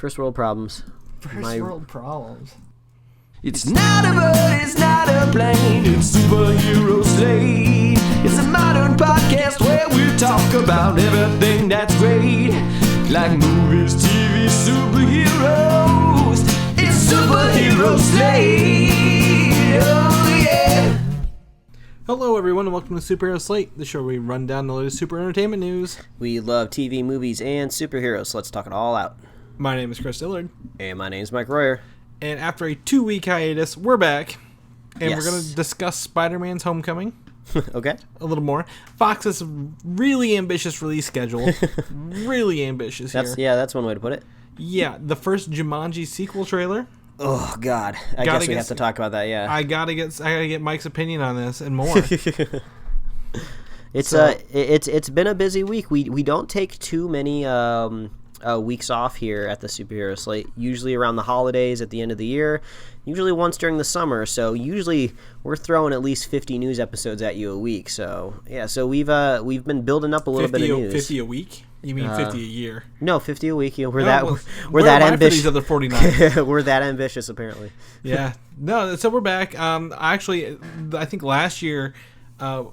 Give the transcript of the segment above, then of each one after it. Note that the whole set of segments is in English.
First world problems. World problems. It's not a bird, it's not a plane, it's Superhero Slate. It's a modern podcast where we talk about everything that's great, like movies, TV, superheroes. It's Superhero Slate, oh yeah. Hello everyone and welcome to Superhero Slate, the show where we run down the latest super entertainment news. We love TV, movies, and superheroes, so let's talk it all out. My name is Chris Dillard. And my name is Mike Royer. And after a 2-week hiatus, we're back. And Yes. we're going to discuss Spider-Man's Homecoming Okay. a little more. Fox has a really ambitious release schedule. Really ambitious here. That's one way to put it. Yeah, the first Jumanji sequel trailer. Oh, God. I guess we have to talk about that, yeah. I gotta get Mike's opinion on this and more. It's been a busy week. We don't take too many weeks off here at the Superhero Slate. Usually around the holidays at the end of the year. Usually once during the summer. So usually we're throwing at least 50 news episodes at you a week. So yeah. So we've been building up a little bit of news. 50 a week? You mean 50 a year? No, 50 a week. You know, we're where that am I ambitious. for these other 49? We're that ambitious, apparently. Yeah. No. So we're back. I think last year.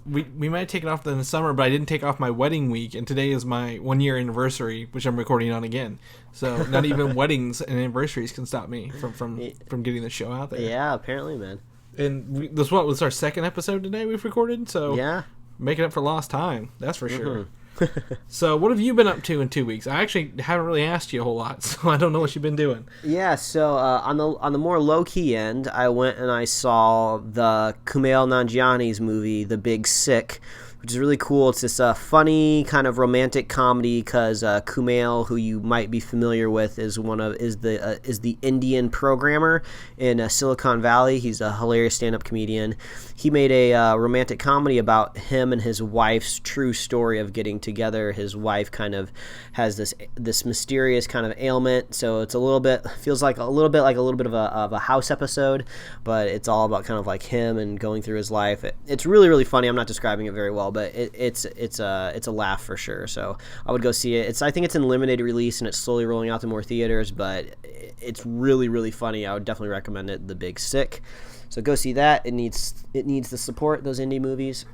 We might have taken off in the summer, but I didn't take off my wedding week, and today is my 1-year anniversary, which I'm recording on again. So not even weddings and anniversaries can stop me from getting the show out there. Yeah, apparently, man. And this was our second episode today we've recorded, so yeah, making up for lost time, that's for sure. So what have you been up to in 2 weeks? I actually haven't really asked you a whole lot, so I don't know what you've been doing. Yeah, so on the more low-key end, I went and I saw the Kumail Nanjiani's movie, The Big Sick, which is really cool. It's this funny kind of romantic comedy because Kumail, who you might be familiar with, is the Indian programmer in Silicon Valley. He's a hilarious stand-up comedian. He made a romantic comedy about him and his wife's true story of getting together. His wife kind of has this mysterious kind of ailment, so it's feels like a little bit of a House episode, but it's all about kind of like him and going through his life. It's really, really funny. I'm not describing it very well, but it's a laugh for sure. So I would go see it. I think it's in limited release and it's slowly rolling out to more theaters, but it's really, really funny. I would definitely recommend it. The Big Sick. So go see that. It needs the support, those indie movies.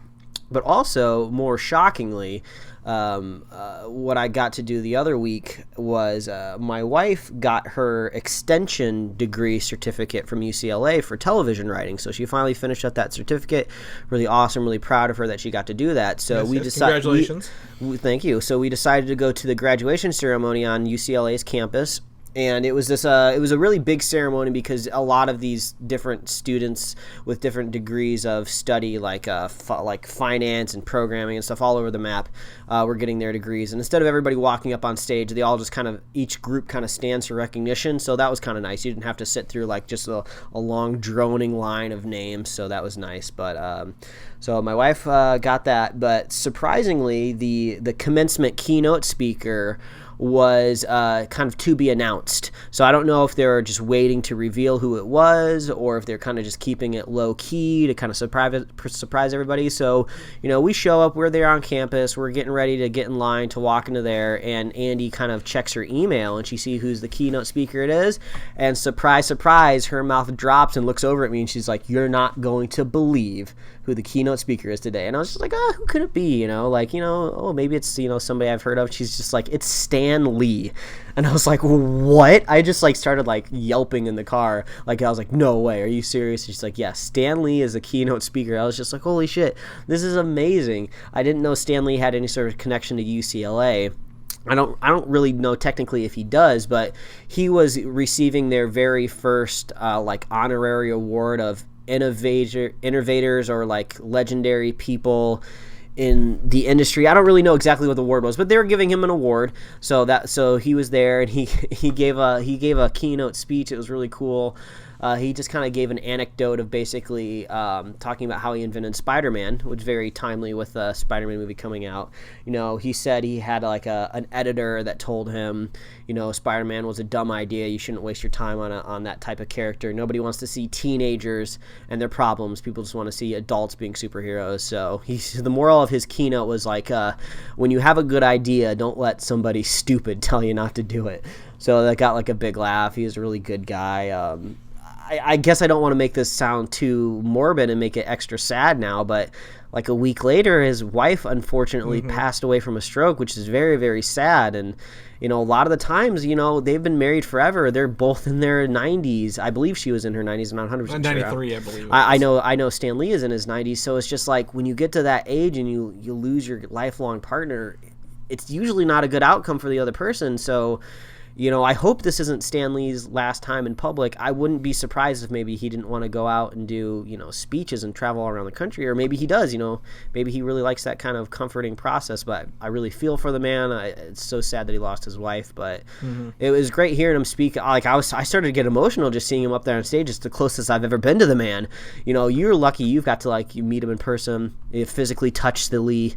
But also, more shockingly, what I got to do the other week was my wife got her extension degree certificate from UCLA for television writing. So she finally finished up that certificate. Really awesome, really proud of her that she got to do that. So congratulations. Thank you. So we decided to go to the graduation ceremony on UCLA's campus. And it was it was a really big ceremony because a lot of these different students with different degrees of study, like finance and programming and stuff all over the map, were getting their degrees. And instead of everybody walking up on stage, they all just each group kind of stands for recognition. So that was kind of nice. You didn't have to sit through like just a long droning line of names. So that was nice. But so my wife got that. But surprisingly, the commencement keynote speaker was kind of to be announced. So I don't know if they're just waiting to reveal who it was or if they're kind of just keeping it low key to kind of surprise everybody. So, we show up, we're there on campus, we're getting ready to get in line to walk into there, and Andy kind of checks her email and she sees who's the keynote speaker it is, and surprise, her mouth drops and looks over at me and she's like, "You're not going to believe who the keynote speaker is today." And I was just like, who could it be? Maybe it's, somebody I've heard of. She's just like, "It's Stan Lee." And I was like, "What?" I just started yelping in the car. I was like, "No way, are you serious?" And she's like, "Yeah, Stan Lee is a keynote speaker." I was just like, holy shit, this is amazing. I didn't know Stan Lee had any sort of connection to UCLA. I don't really know technically if he does, but he was receiving their very first honorary award of innovators or legendary people in the industry. I don't really know exactly what the award was, but they were giving him an award. So he was there and he gave a keynote speech. It was really cool. he just kind of gave an anecdote of basically talking about how he invented Spider-Man, which is very timely with the Spider-Man movie coming out. He said he had like an editor that told him, Spider-Man was a dumb idea. You shouldn't waste your time on that type of character. Nobody wants to see teenagers and their problems. People just want to see adults being superheroes. So the moral of his keynote was like, when you have a good idea, don't let somebody stupid tell you not to do it. So that got like a big laugh. He was a really good guy. I guess I don't want to make this sound too morbid and make it extra sad now, but like a week later, his wife unfortunately passed away from a stroke, which is very, very sad. And, a lot of the times, they've been married forever. They're both in their 90s. I believe she was in her 90s. I'm not 100% sure. 93, I believe. I know Stan Lee is in his 90s. So it's just like when you get to that age and you lose your lifelong partner, it's usually not a good outcome for the other person. So, I hope this isn't Stan Lee's last time in public. I wouldn't be surprised if maybe he didn't want to go out and do, speeches and travel all around the country. Or maybe he does, maybe he really likes that kind of comforting process. But I really feel for the man. It's so sad that he lost his wife. But it was great hearing him speak. Like I started to get emotional just seeing him up there on stage. It's the closest I've ever been to the man. You're lucky you've got to you meet him in person, you physically touch the Lee.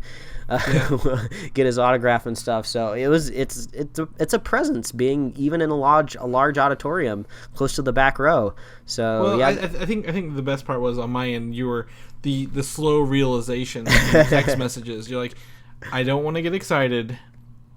Get his autograph and stuff. So it's a presence being even in a large auditorium close to the back row. So I think the best part was on my end. You were the slow realization in the text messages. You're like, I don't want to get excited,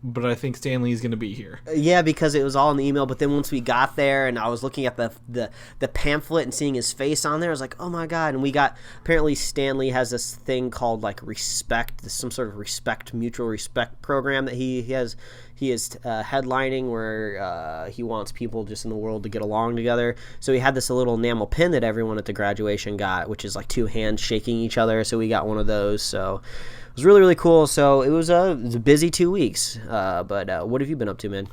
but I think Stan Lee's going to be here. Yeah, because it was all in the email. But then once we got there and I was looking at the pamphlet and seeing his face on there, I was like, oh my God. And apparently Stan Lee has this thing called like respect, some sort of mutual respect program that he is headlining where he wants people just in the world to get along together. So he had this little enamel pin that everyone at the graduation got, which is like two hands shaking each other. So we got one of those. So it was really, really cool. So it was a busy 2 weeks. But what have you been up to, man?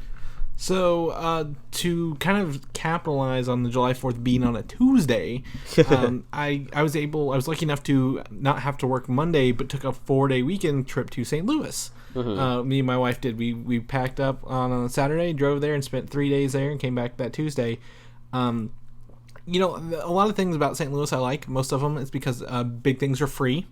So to kind of capitalize on the July 4th being on a Tuesday, I was lucky enough to not have to work Monday, but took a 4-day weekend trip to St. Louis. Me and my wife did. We packed up on a Saturday, drove there, and spent 3 days there, and came back that Tuesday. A lot of things about St. Louis I like. Most of them is because big things are free.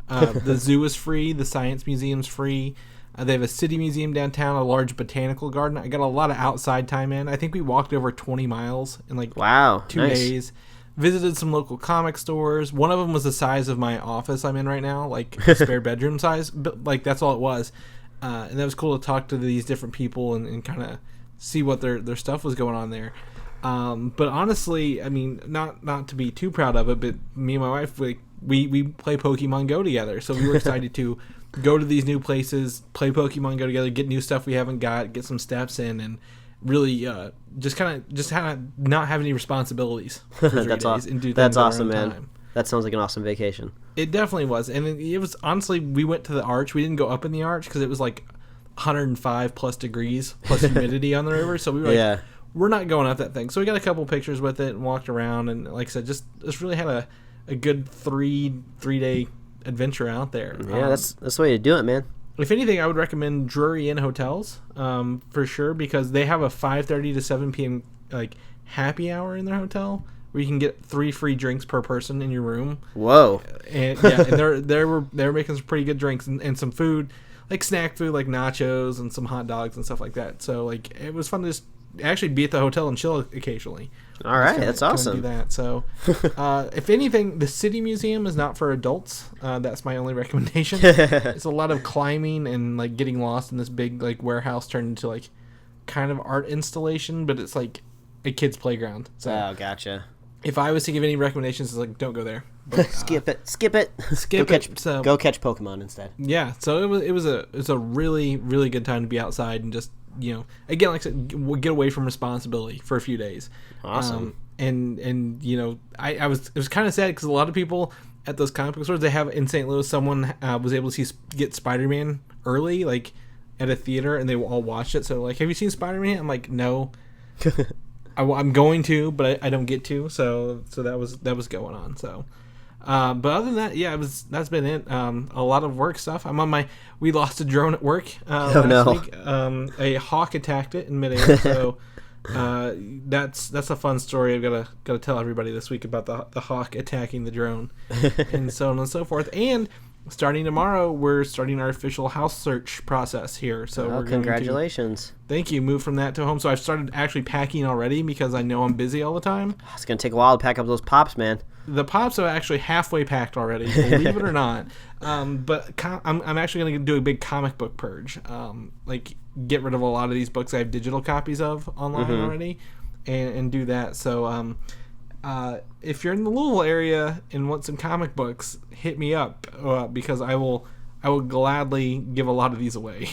The zoo is free. The science museum's free. They have a city museum downtown, a large botanical garden. I got a lot of outside time in. I think we walked over 20 miles in 2 days. Visited some local comic stores. One of them was the size of my office I'm in right now, like spare bedroom size. But that's all it was. And that was cool to talk to these different people and kind of see what their stuff was going on there. But honestly, I mean, not to be too proud of it, but me and my wife, we play Pokemon Go together. So we were excited to go to these new places, play Pokemon Go together, get new stuff we haven't got, get some steps in, and really just kind of not have any responsibilities for 3 days and do things That's on our awesome, own man. time. That sounds like an awesome vacation. It definitely was. And it was, honestly, we went to the Arch. We didn't go up in the Arch because it was like 105 plus degrees plus humidity on the river. So we were like, we're not going up that thing. So we got a couple pictures with it and walked around. And like I said, just really had a good three-day adventure out there. Yeah, that's the way to do it, man. If anything, I would recommend Drury Inn hotels for sure, because they have a 5:30 to 7 p.m. Happy hour in their hotel where you can get 3 free drinks per person in your room. Whoa! And they were making some pretty good drinks and some food, like snack food, like nachos and some hot dogs and stuff like that. So it was fun to just actually be at the hotel and chill occasionally. All right, that's awesome. Do that. So, if anything, the City Museum is not for adults. That's my only recommendation. It's a lot of climbing and getting lost in this big warehouse turned into kind of art installation, but it's like a kid's playground. So, oh, gotcha. If I was to give any recommendations, it's don't go there. But, skip it. Go catch Pokemon instead. Yeah. So it was a really, really good time to be outside and just, again, like I said, get away from responsibility for a few days. Awesome. It was kind of sad because a lot of people at those comic book stores, they have in St. Louis, someone was able to get Spider-Man early, at a theater, and they all watched it. So have you seen Spider-Man? I'm like, no. I'm going to, but I don't get to. So that was going on. So. But other than that, that's been it. A lot of work stuff. We lost a drone at work last week. A hawk attacked it in midair, so That's a fun story. I've got to tell everybody this week about the hawk attacking the drone, and so on and so forth. And starting tomorrow, we're starting our official house search process here. So we're congratulations! Thank you. Move from that to home. So I've started actually packing already because I know I'm busy all the time. It's gonna take a while to pack up those pops, man. The pops are actually halfway packed already, believe it or not. But I'm actually going to do a big comic book purge. Like, get rid of a lot of these books I have digital copies of online already, and do that. So if you're in the Louisville area and want some comic books, hit me up because I will gladly give a lot of these away.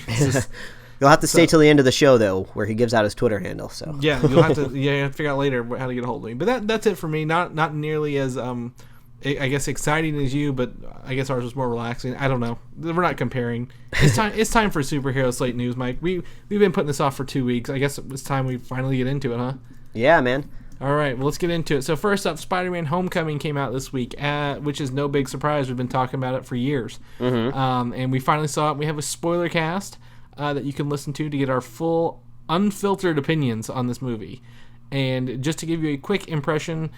You'll have to stay till the end of the show, though, where he gives out his Twitter handle. So yeah, you'll have to figure out later how to get a hold of me. But that's it for me. Not nearly as I guess exciting as you, but I guess ours was more relaxing. I don't know. We're not comparing. It's time for Superhero Slate News, Mike. We've been putting this off for 2 weeks. I guess it's time we finally get into it, huh? Yeah, man. All right, well, let's get into it. So first up, Spider-Man Homecoming came out this week, which is no big surprise. We've been talking about it for years. And we finally saw it. We have a spoiler cast that you can listen to get our full, unfiltered opinions on this movie. And just to give you a quick impression,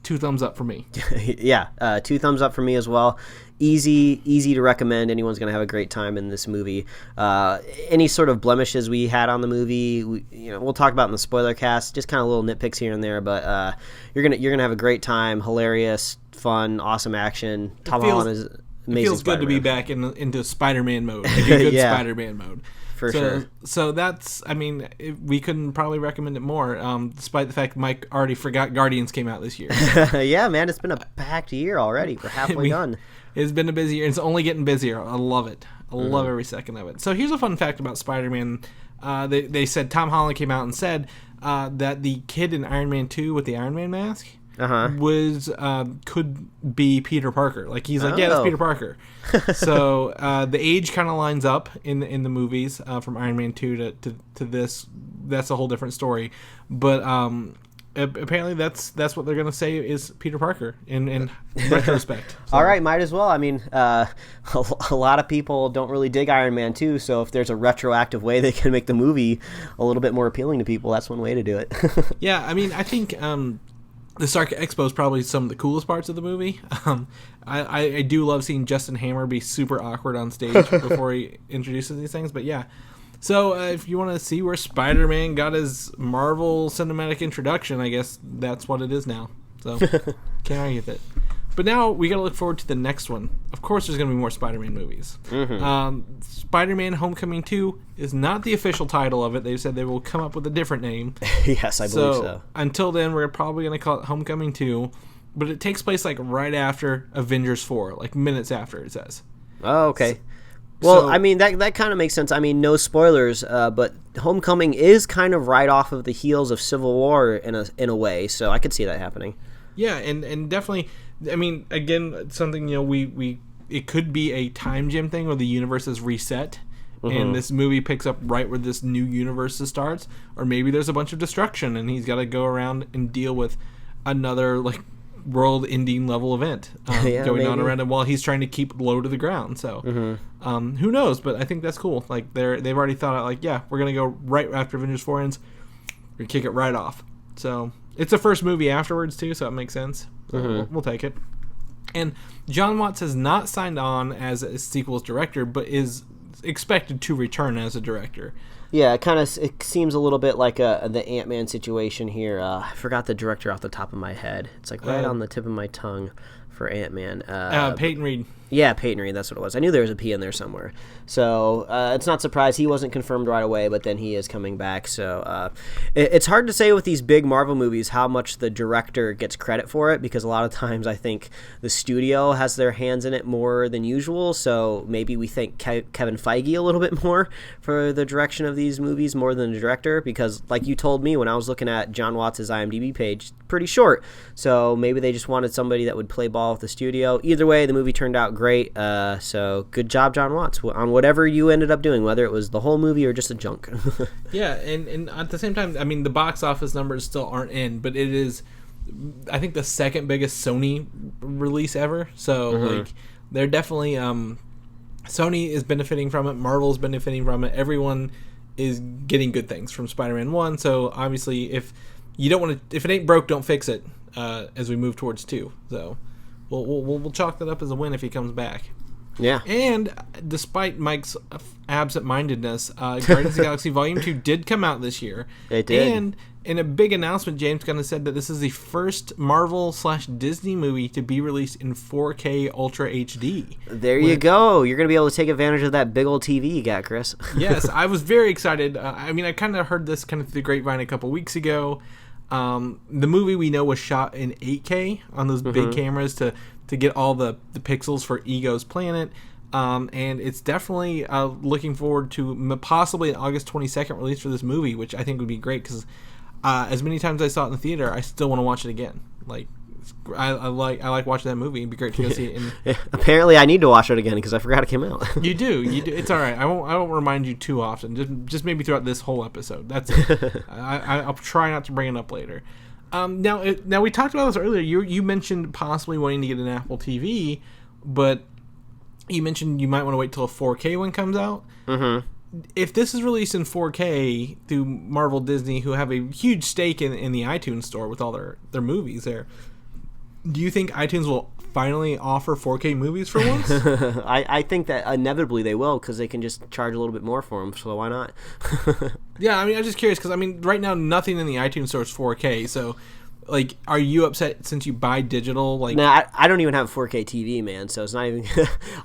2 thumbs up for me. Yeah, 2 thumbs up for me as well. Easy to recommend. Anyone's going to have a great time in this movie. Any sort of blemishes we had on the movie, we'll talk about in the spoiler cast. Just kind of little nitpicks here and there, but you're gonna have a great time. Hilarious, fun, awesome action. Tom Holland is amazing. It feels Spider-Man. good to be back into Spider-Man mode, like a good Spider-Man mode. For sure. So that's, we couldn't probably recommend it more, despite the fact Mike already forgot Guardians came out this year. Yeah, man, it's been a packed year already. We're halfway done. It's been a busy year. It's only getting busier. I love it. I love every second of it. So here's a fun fact about Spider-Man. They said Tom Holland came out and said that the kid in Iron Man 2 with the Iron Man mask could be Peter Parker. Like, he's like, yeah, that's Peter Parker. So the age kind of lines up in the movies from Iron Man 2 to this. That's a whole different story. But apparently that's what they're gonna say is Peter Parker in retrospect. So. All right, might as well. I mean, a lot of people don't really dig Iron Man 2, so if there's a retroactive way they can make the movie a little bit more appealing to people, that's one way to do it. Yeah, I think the Stark Expo is probably some of the coolest parts of the movie. I do love seeing Justin Hammer be super awkward on stage before he introduces these things, but yeah. So if you want to see where Spider-Man got his Marvel cinematic introduction, I guess that's what it is now. So can't argue with it. But now we got to look forward to the next one. Of course, there's going to be more Spider-Man movies. Spider-Man Homecoming 2 is not the official title of it. They said they will come up with a different name. Yes, I believe so. Until then, we're probably going to call it Homecoming 2. But it takes place like right after Avengers 4, like minutes after, it says. Oh, okay. Well, that kind of makes sense. No spoilers, but Homecoming is kind of right off of the heels of Civil War in a way, so I could see that happening. Yeah, and definitely, again, something, it could be a time gem thing where the universe is reset, and this movie picks up right where this new universe starts, or maybe there's a bunch of destruction, and he's got to go around and deal with another, like, world-ending level event going on around him while he's trying to keep low to the ground. So who knows? But I think that's cool. Like they've already thought out, like, yeah, we're gonna go right after Avengers 4 ends. We're gonna kick it right off. So it's the first movie afterwards too, so it makes sense. So we'll take it. And Jon Watts has not signed on as a sequel's director, but is expected to return as a director. Yeah, it seems a little bit like the Ant-Man situation here. I forgot the director off the top of my head. It's like right on the tip of my tongue for Ant-Man. Peyton Reed. Yeah, Peyton Reed, that's what it was. I knew there was a P in there somewhere. So it's not surprised he wasn't confirmed right away, but then he is coming back. So it's hard to say with these big Marvel movies how much the director gets credit for it, because a lot of times I think the studio has their hands in it more than usual. So maybe we thank Kevin Feige a little bit more for the direction of these movies more than the director, because like you told me when I was looking at Jon Watts' IMDb page, pretty short. So maybe they just wanted somebody that would play ball with the studio. Either way, the movie turned out great. So good job, Jon Watts, on whatever you ended up doing, whether it was the whole movie or just a junk. Yeah, and at the same time, the box office numbers still aren't in, but it is, I think, the second biggest Sony release ever. So like, they're definitely Sony is benefiting from it. Marvel's benefiting from it. Everyone is getting good things from Spider-Man 1. So obviously, if it ain't broke, don't fix it. As we move towards 2, so we'll chalk that up as a win if he comes back. Yeah. And despite Mike's absent-mindedness, Guardians of the Galaxy Volume 2 did come out this year. It did. And in a big announcement, James Gunn has said that this is the first Marvel/Disney movie to be released in 4K Ultra HD. There you go. You're going to be able to take advantage of that big old TV you got, Chris. Yes, I was very excited. I kind of heard this kind of through the grapevine a couple weeks ago. The movie we know was shot in 8K on those big cameras to get all the pixels for Ego's planet. And it's definitely looking forward to possibly an August 22nd release for this movie, which I think would be great because as many times as I saw it in the theater, I still want to watch it again. Like, I like watching that movie. It'd be great to go see it. Yeah, apparently, I need to watch it again because I forgot it came out. You do. It's all right. I won't remind you too often. Just maybe throughout this whole episode. That's it. I'll try not to bring it up later. Now we talked about this earlier. You mentioned possibly wanting to get an Apple TV, but you mentioned you might want to wait till a 4K one comes out. Mm-hmm. If this is released in 4K through Marvel Disney, who have a huge stake in the iTunes store with all their movies there, do you think iTunes will finally offer 4K movies for once? I think that inevitably they will because they can just charge a little bit more for them, so why not? Yeah, I mean, I'm just curious because, I mean, right now nothing in the iTunes store is 4K, so, like, are you upset since you buy digital? Like, nah, I don't even have a 4K TV, man, so it's not even...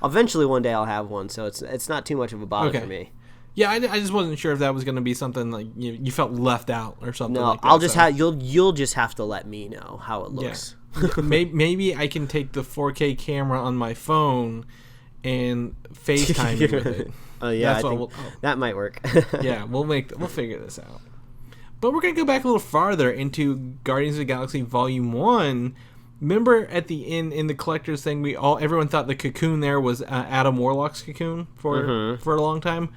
Eventually one day I'll have one, so it's not too much of a bother for me. Yeah, I just wasn't sure if that was going to be something like you felt left out or something. No, like that, I'll just have you'll just have to let me know how it looks. Yeah. Maybe I can take the 4K camera on my phone and FaceTime you with it. Oh yeah, that might work. Yeah, we'll figure this out. But we're gonna go back a little farther into Guardians of the Galaxy Volume 1. Remember at the end in the collector's thing, everyone thought the cocoon there was Adam Warlock's cocoon for a long time.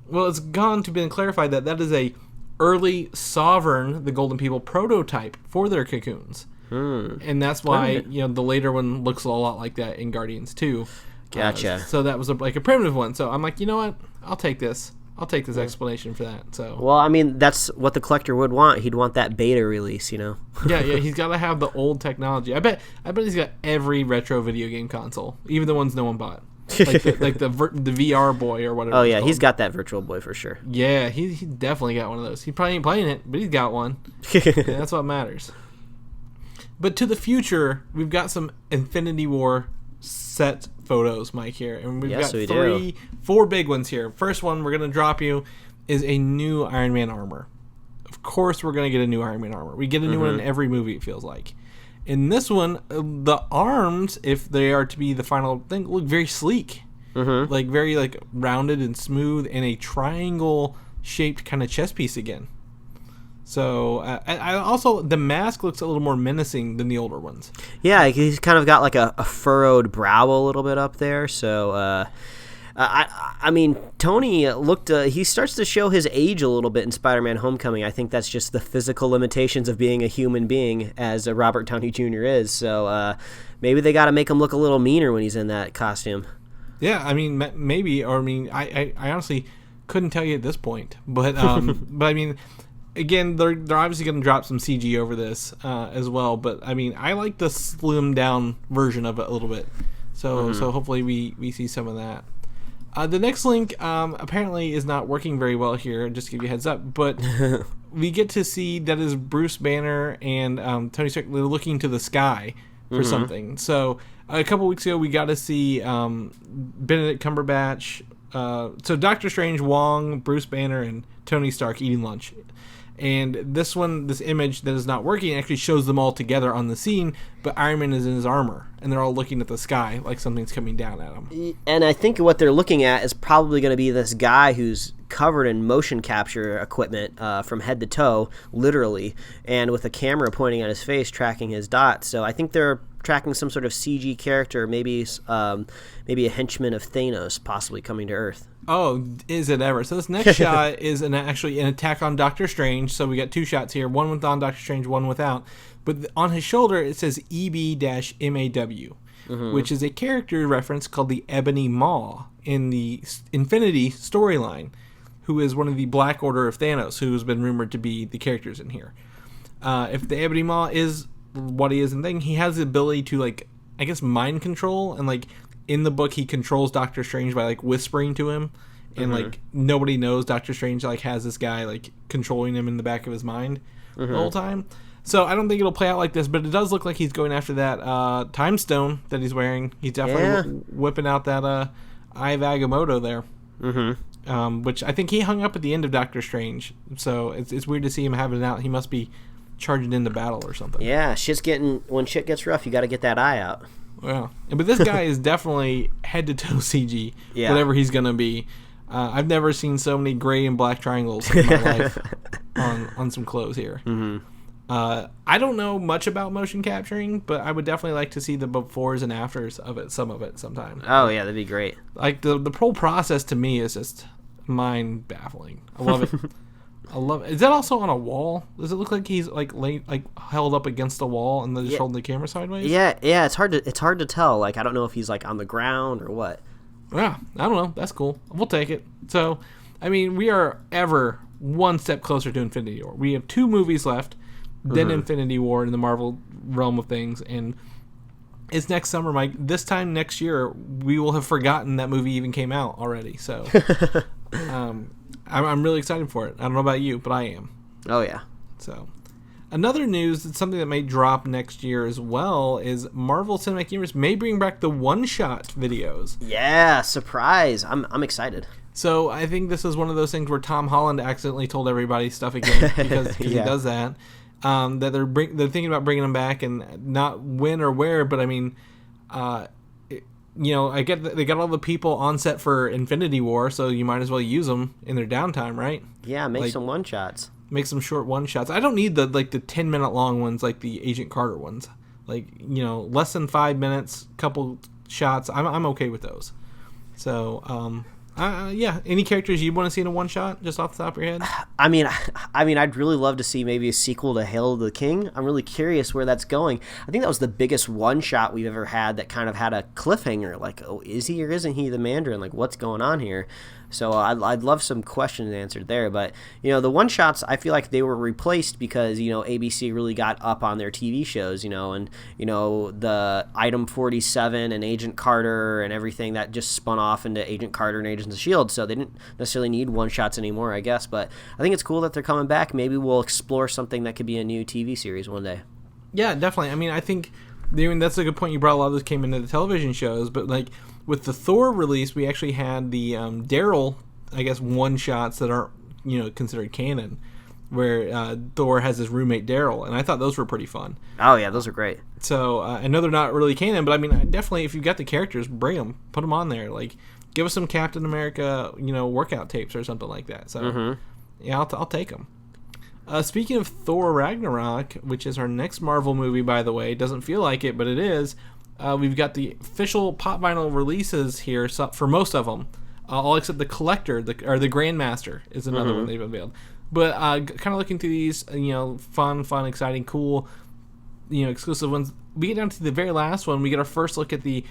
Well, it's gone to been clarified that is a early Sovereign, the Golden People prototype for their cocoons. And that's why the later one looks a lot like that in Guardians 2. Gotcha. So that was like a primitive one. So I'm like, you know what? I'll take this explanation for that. So well, I mean, that's what the collector would want. He'd want that beta release, Yeah, he's got to have the old technology. I bet he's got every retro video game console, even the ones no one bought. like the VR boy or whatever. Oh yeah, he's got that Virtual Boy for sure. Yeah, he definitely got one of those. He probably ain't playing it, but he's got one. Yeah, that's what matters. But to the future, we've got some Infinity War set photos, Mike, here, and we've got 4 big ones here. First one we're gonna drop you is a new Iron Man armor. Of course, we're gonna get a new Iron Man armor. We get a new one in every movie. It feels like. In this one, the arms, if they are to be the final thing, look very sleek. Like very rounded and smooth, and a triangle-shaped kind of chest piece again. So, I also, the mask looks a little more menacing than the older ones. Yeah, he's kind of got like a furrowed brow a little bit up there, so... I mean, Tony he starts to show his age a little bit in Spider-Man Homecoming. I think that's just the physical limitations of being a human being, as Robert Downey Jr. is. So maybe they got to make him look a little meaner when he's in that costume. Yeah, I mean, maybe. Or, I mean, I honestly couldn't tell you at this point. But, but I mean, again, they're obviously going to drop some CG over this as well. But, I mean, I like the slimmed-down version of it a little bit. So hopefully we see some of that. The next link apparently is not working very well here, just to give you a heads up, but we get to see that is Bruce Banner and Tony Stark looking to the sky for something. So a couple weeks ago we got to see Benedict Cumberbatch, so Doctor Strange, Wong, Bruce Banner, and Tony Stark eating lunch. And this image that is not working actually shows them all together on the scene, but Iron Man is in his armor, and they're all looking at the sky like something's coming down at them. And I think what they're looking at is probably going to be this guy who's covered in motion capture equipment from head to toe, literally, and with a camera pointing at his face, tracking his dots. So I think they're tracking some sort of CG character, maybe a henchman of Thanos, possibly coming to Earth. Oh, is it ever? So this next shot is actually an attack on Doctor Strange. So we got 2 shots here, one with on Doctor Strange, one without. But on his shoulder it says EB-MAW, which is a character reference called the EB-MAW in the Infinity storyline, who is one of the Black Order of Thanos, who's been rumored to be the characters in here. If the EB-MAW is what he is and thing, he has the ability to, like, I guess mind control, and like in the book he controls Doctor Strange by like whispering to him, and like nobody knows Doctor Strange like has this guy like controlling him in the back of his mind the whole time. So I don't think it'll play out like this, but it does look like he's going after that time stone that he's wearing. He's definitely whipping out that Eye of Agamotto there. Which I think he hung up at the end of Doctor Strange, so it's weird to see him having it out. He must be charging into battle or something. Yeah, when shit gets rough, you got to get that eye out. Yeah, but this guy is definitely head to toe CG. Yeah. Whatever he's gonna be. I've never seen so many gray and black triangles in my life on some clothes here. I don't know much about motion capturing, but I would definitely like to see the befores and afters of it, some of it, sometime. Oh yeah, that'd be great. Like the whole process to me is just mind baffling. I love it. I love it. Is that also on a wall? Does it look like he's like held up against a wall and then just holding the camera sideways? Yeah. It's hard to tell. Like I don't know if he's like on the ground or what. Yeah, I don't know. That's cool. We'll take it. So, I mean, we are ever one step closer to Infinity War. We have 2 movies left, then Infinity War in the Marvel realm of things, and it's next summer, Mike. This time next year, we will have forgotten that movie even came out already. So, I'm really excited for it. I don't know about you, but I am. Oh, yeah. So, another news, that's something that may drop next year as well, is Marvel Cinematic Universe may bring back the one-shot videos. Yeah, surprise. I'm excited. So, I think this is one of those things where Tom Holland accidentally told everybody stuff again because he does that. That they're thinking about bringing them back, and not when or where, but I mean, I get they got all the people on set for Infinity War, so you might as well use them in their downtime, right? Yeah, make some one shots. Make some short one shots. I don't need the 10-minute long ones like the Agent Carter ones. Like, less than 5 minutes, couple shots. I'm okay with those. So, any characters you want to see in a one shot, just off the top of your head? I mean, I'd really love to see maybe a sequel to Hail to the King. I'm really curious where that's going. I think that was the biggest one shot we've ever had that kind of had a cliffhanger. Like, oh, is he or isn't he the Mandarin? Like, what's going on here? So I'd love some questions answered there. But, the one shots, I feel like they were replaced because, ABC really got up on their TV shows, and, the Item 47 and Agent Carter and everything that just spun off into Agent Carter and Agents of S.H.I.E.L.D. So they didn't necessarily need one shots anymore, I guess. But I think it's cool that they're coming back. Maybe we'll explore something that could be a new TV series one day. Yeah, definitely. I mean, I think that's a good point. You brought a lot of those came into the television shows, but with the Thor release, we actually had the Daryl, I guess, one shots that aren't considered canon, where Thor has his roommate Daryl, and I thought those were pretty fun. Oh yeah, those are great. So I know they're not really canon, but I mean, definitely if you've got the characters, bring them, put them on there. Like, give us some Captain America, workout tapes or something like that. So yeah, I'll take them. Speaking of Thor Ragnarok, which is our next Marvel movie, by the way, doesn't feel like it, but it is. We've got the official pop vinyl releases here for most of them, all except the Collector, or the Grandmaster is another one they've unveiled. But kind of looking through these, fun, exciting, cool, exclusive ones. We get down to the very last one. We get our first look at the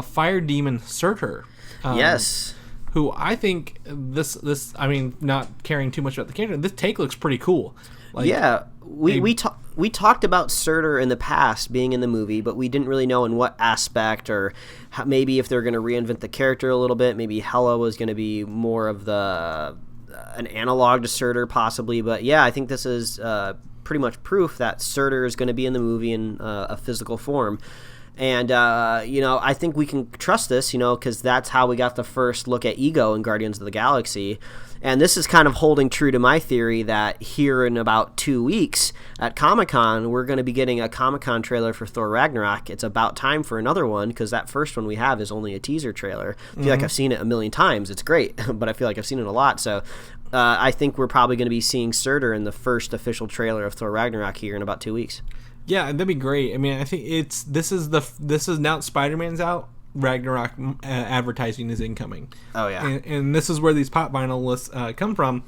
Fire Demon Surtur. Yes. Who I think this I mean, not caring too much about the character, this take looks pretty cool. Like, yeah, we talked about Surtur in the past being in the movie, but we didn't really know in what aspect, or maybe if they're going to reinvent the character a little bit. Maybe Hela was going to be more of an analog to Surtur, possibly. But yeah, I think this is pretty much proof that Surtur is going to be in the movie in a physical form. And, I think we can trust this, because that's how we got the first look at Ego in Guardians of the Galaxy. And this is kind of holding true to my theory that here in about 2 weeks at Comic-Con, we're going to be getting a Comic-Con trailer for Thor Ragnarok. It's about time for another one, because that first one we have is only a teaser trailer. I feel like I've seen it a million times. It's great, but I feel like I've seen it a lot. So I think we're probably going to be seeing Surtur in the first official trailer of Thor Ragnarok here in about 2 weeks. Yeah, that'd be great. I mean, I think this is now that Spider-Man's out, Ragnarok advertising is incoming. Oh yeah, and this is where these pop vinyl lists come from.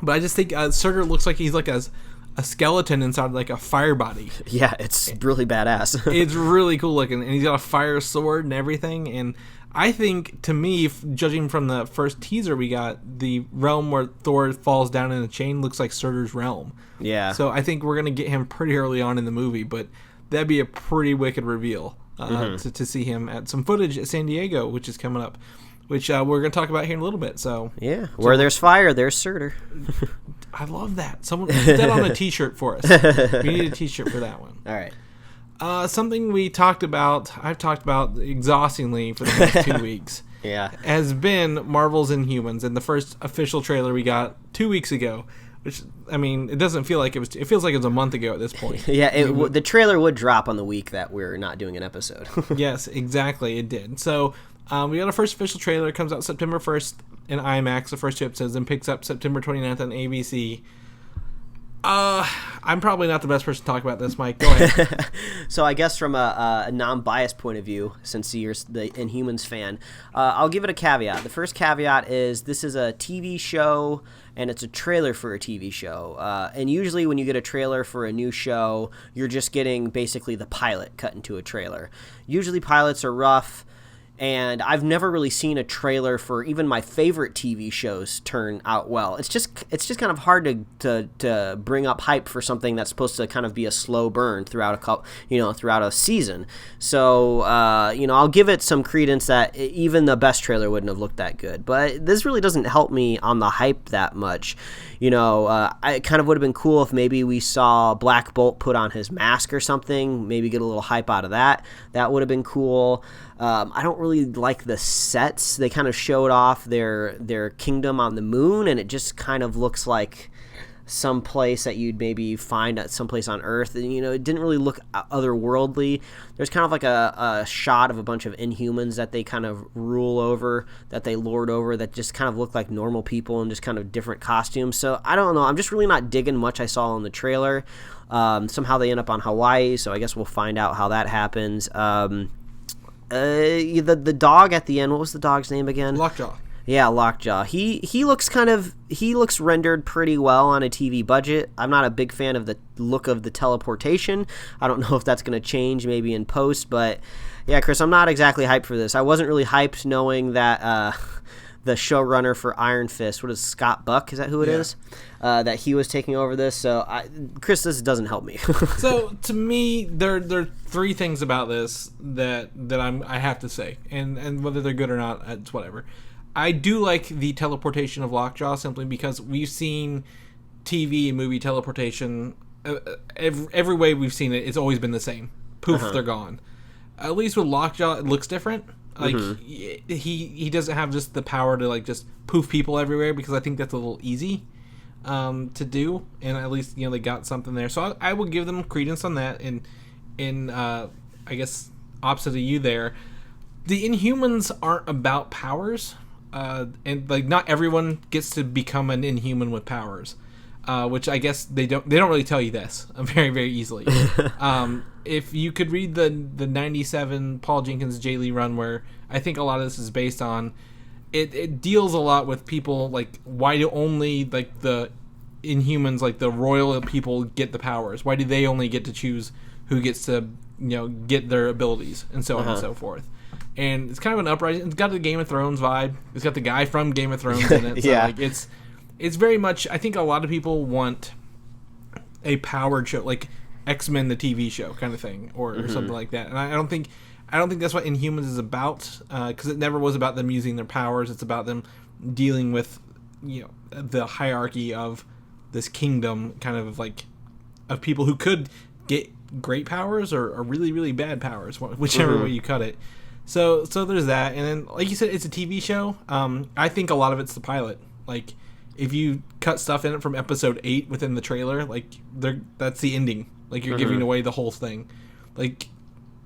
But I just think Surtur looks like he's like a skeleton inside like a fire body. Yeah, it's really badass. It's really cool looking, and he's got a fire sword and everything. And I think, to me, judging from the first teaser we got, the realm where Thor falls down in a chain looks like Surtur's realm. Yeah. So I think we're going to get him pretty early on in the movie, but that'd be a pretty wicked reveal to see him at some footage at San Diego, which is coming up, which we're going to talk about here in a little bit. So where there's fire, there's Surtur. I love that. Someone put that on a T-shirt for us. We need a T-shirt for that one. All right. Something I've talked about exhaustingly for the next 2 weeks, has been Marvel's Inhumans, and the first official trailer we got 2 weeks ago. Which, I mean, it doesn't feel like it was. It feels like it was a month ago at this point. The trailer would drop on the week that we're not doing an episode. Yes, exactly, it did. So we got our first official trailer. It comes out September 1st in IMAX, the first 2 episodes, and picks up September 29th on ABC. I'm probably not the best person to talk about this, Mike. Go ahead. So I guess from a non-biased point of view, since you're the Inhumans fan, I'll give it a caveat. The first caveat is this is a TV show, and it's a trailer for a TV show. And usually when you get a trailer for a new show, you're just getting basically the pilot cut into a trailer. Usually pilots are rough. And I've never really seen a trailer for even my favorite TV shows turn out well. It's just kind of hard to bring up hype for something that's supposed to kind of be a slow burn throughout a season. So I'll give it some credence that even the best trailer wouldn't have looked that good. But this really doesn't help me on the hype that much. It kind of would have been cool if maybe we saw Black Bolt put on his mask or something, maybe get a little hype out of that. That would have been cool. I don't really like the sets. They kind of showed off their kingdom on the moon, and it just kind of looks like some place that you'd maybe find at some place on Earth. And, it didn't really look otherworldly. There's kind of like a shot of a bunch of Inhumans that they kind of rule over, that they lord over, that just kind of look like normal people in just kind of different costumes. So I don't know. I'm just really not digging much I saw in the trailer. Somehow they end up on Hawaii, so I guess we'll find out how that happens. The dog at the end, what was the dog's name again? Lockjaw. Yeah, Lockjaw. He looks rendered pretty well on a TV budget. I'm not a big fan of the look of the teleportation. I don't know if that's going to change maybe in post, but yeah, Chris, I'm not exactly hyped for this. I wasn't really hyped knowing that the showrunner for Iron Fist, what is Scott Buck? Is that who it is? That he was taking over this. So, Chris, this doesn't help me. So, to me, there are 3 things about this that I have to say, and whether they're good or not, it's whatever. I do like the teleportation of Lockjaw simply because we've seen TV and movie teleportation. Every way we've seen it, it's always been the same. Poof, they're gone. At least with Lockjaw, it looks different. Like he doesn't have just the power to like just poof people everywhere, because I think that's a little easy to do, and at least they got something there. So I will give them credence on that. And I guess opposite of you there, the Inhumans aren't about powers, and like not everyone gets to become an Inhuman with powers. Which I guess they don't really tell you this very, very easily. If you could read the 97 Paul Jenkins J. Lee run, where I think a lot of this is based on, it deals a lot with people like, why do only like the Inhumans, like the royal people, get the powers? Why do they only get to choose who gets to get their abilities, and so on and so forth? And it's kind of an uprising. It's got the Game of Thrones vibe. It's got the guy from Game of Thrones in it. So like it's very much, I think a lot of people want a powered show, like X-Men the TV show kind of thing, or something like that. And I don't think that's what Inhumans is about, because it never was about them using their powers. It's about them dealing with the hierarchy of this kingdom, kind of like of people who could get great powers or really, really bad powers, whichever way you cut it. So there's that. And then, like you said, it's a TV show. I think a lot of it's the pilot. Like, if you cut stuff in it from episode 8 within the trailer, like that's the ending. Like, you're giving away the whole thing. Like,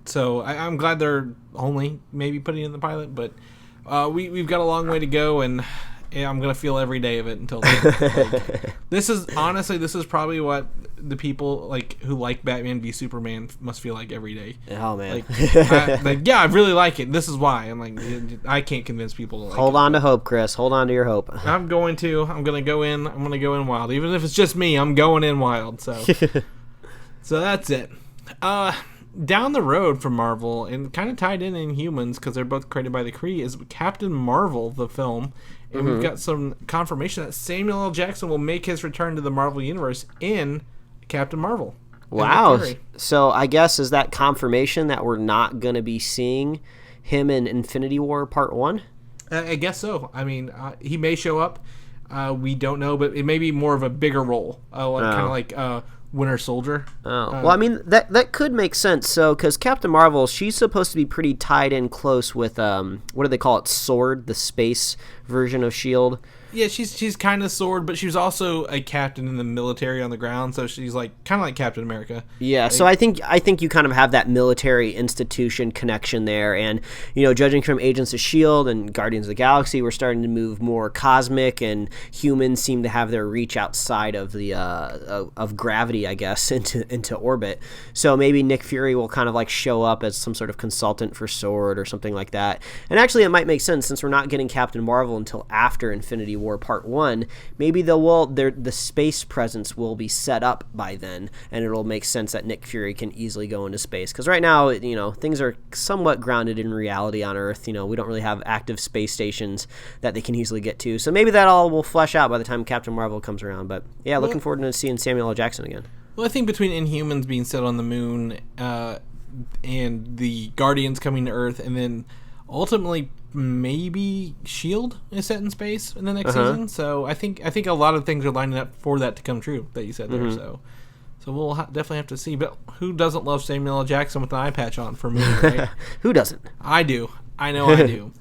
so I'm glad they're only maybe putting in the pilot, but we've got a long way to go, and I'm gonna feel every day of it until then. This is probably what the people who like Batman v Superman must feel like every day. Oh man, I really like it. This is why I'm like, I can't convince people to like hold on to hope, Chris. Hold on to your hope. I'm gonna go in wild, even if it's just me. I'm going in wild. So so that's it. down the road from Marvel, and kind of tied in Inhumans, because they're both created by the Kree, is Captain Marvel, the film. And we've got some confirmation that Samuel L. Jackson will make his return to the Marvel Universe in Captain Marvel. Wow. So I guess is that confirmation that we're not going to be seeing him in Infinity War Part 1? I guess so. I mean, he may show up. We don't know, but it may be more of a bigger role, kind of like Winter Soldier. Well, I mean, that could make sense. So, because Captain Marvel, she's supposed to be pretty tied in close with, what do they call it, SWORD, the space version of S.H.I.E.L.D.? Yeah, she's kind of SWORD, but she was also a captain in the military on the ground, so she's like kind of like Captain America. Yeah, so I think you kind of have that military institution connection there, and judging from Agents of S.H.I.E.L.D. and Guardians of the Galaxy, we're starting to move more cosmic, and humans seem to have their reach outside of the of gravity, I guess, into orbit. So maybe Nick Fury will kind of like show up as some sort of consultant for SWORD or something like that. And actually, it might make sense since we're not getting Captain Marvel until after Infinity War Part 1, maybe the space presence will be set up by then, and it'll make sense that Nick Fury can easily go into space. Because right now, things are somewhat grounded in reality on Earth. We don't really have active space stations that they can easily get to. So maybe that all will flesh out by the time Captain Marvel comes around. But yeah, looking forward to seeing Samuel L. Jackson again. Well, I think between Inhumans being set on the moon and the Guardians coming to Earth, and then ultimately maybe S.H.I.E.L.D. is set in space in the next season. So I think a lot of things are lining up for that to come true that you said there. So we'll definitely have to see. But who doesn't love Samuel L. Jackson with an eye patch on for me, right? Who doesn't? I do. I know I do.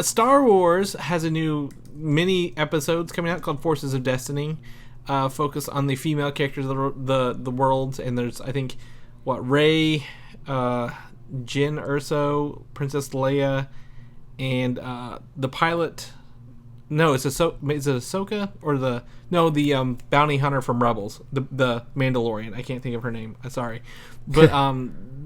Star Wars has a new mini episodes coming out called Forces of Destiny, focused on the female characters of the worlds. And there's, I think, Rey, Jyn Erso, Princess Leia, and the pilot. No, is it Ahsoka or the bounty hunter from Rebels, the Mandalorian. I can't think of her name. Sorry, but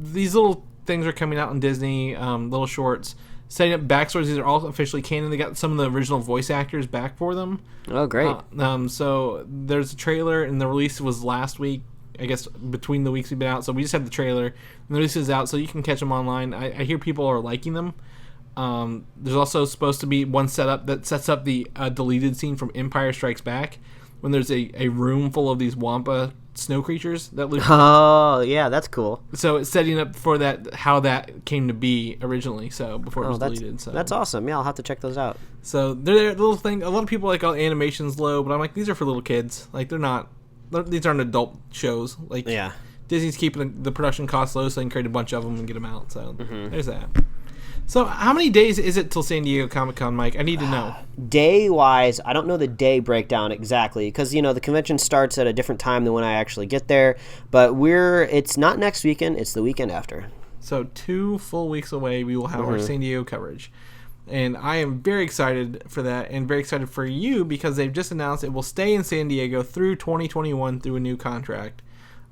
these little things are coming out on Disney, little shorts, setting up backstories. These are all officially canon. They got some of the original voice actors back for them. Oh, great! So there's a trailer, and the release was last week. I guess between the weeks we've been out, so we just had the trailer, and the release is out, so you can catch them online. I hear people are liking them. There's also supposed to be one setup that sets up the deleted scene from Empire Strikes Back, when there's a room full of these Wampa snow creatures that live. Oh, yeah, that's cool. So it's setting up for that, how that came to be originally. So before it was deleted. So that's awesome. Yeah, I'll have to check those out. So they're a little thing. A lot of people like animation's low, but I'm like, these are for little kids. Like they're not. These aren't adult shows. Like Disney's keeping the production costs low, so they can create a bunch of them and get them out. So there's that. So how many days is it till San Diego Comic-Con, Mike? I need to know. Day-wise, I don't know the day breakdown exactly because, the convention starts at a different time than when I actually get there. But it's not next weekend. It's the weekend after. So 2 full weeks away, we will have our San Diego coverage. And I am very excited for that and very excited for you because they've just announced it will stay in San Diego through 2021 through a new contract.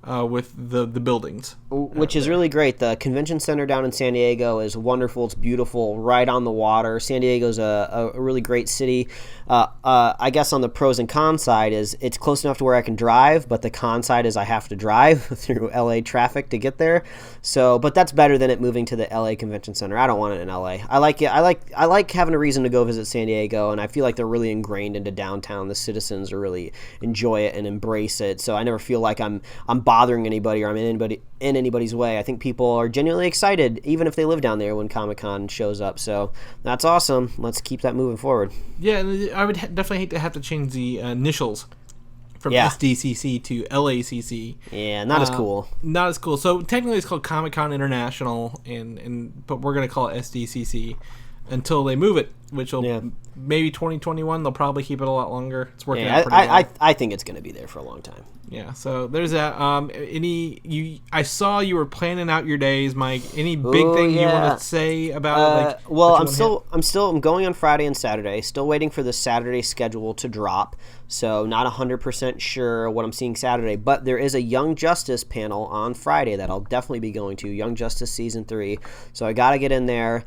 With the buildings. Which is really great. The convention center down in San Diego is wonderful. It's beautiful, right on the water. San Diego's a really great city. I guess on the pros and cons side is it's close enough to where I can drive, but the con side is I have to drive through LA traffic to get there. So, but that's better than it moving to the LA Convention Center. I don't want it in LA. I like it. I like having a reason to go visit San Diego, and I feel like they're really ingrained into downtown. The citizens are really enjoy it and embrace it. So I never feel like I'm bothering anybody or I'm in anybody's way. I think people are genuinely excited, even if they live down there when Comic-Con shows up. So that's awesome. Let's keep that moving forward. Yeah, and I would definitely hate to have to change the initials from SDCC to LACC. Yeah, not as cool. Not as cool. So technically it's called Comic-Con International, but we're going to call it SDCC until they move it, which will maybe 2021. They'll probably keep it a lot longer. It's working out pretty well. I think it's going to be there for a long time. Yeah, so there's that. I saw you were planning out your days, Mike. Any big thing you want to say about it? Well, I'm going on Friday and Saturday. Still waiting for the Saturday schedule to drop. So not 100% sure what I'm seeing Saturday, but there is a Young Justice panel on Friday that I'll definitely be going to, Young Justice Season 3. So I got to get in there.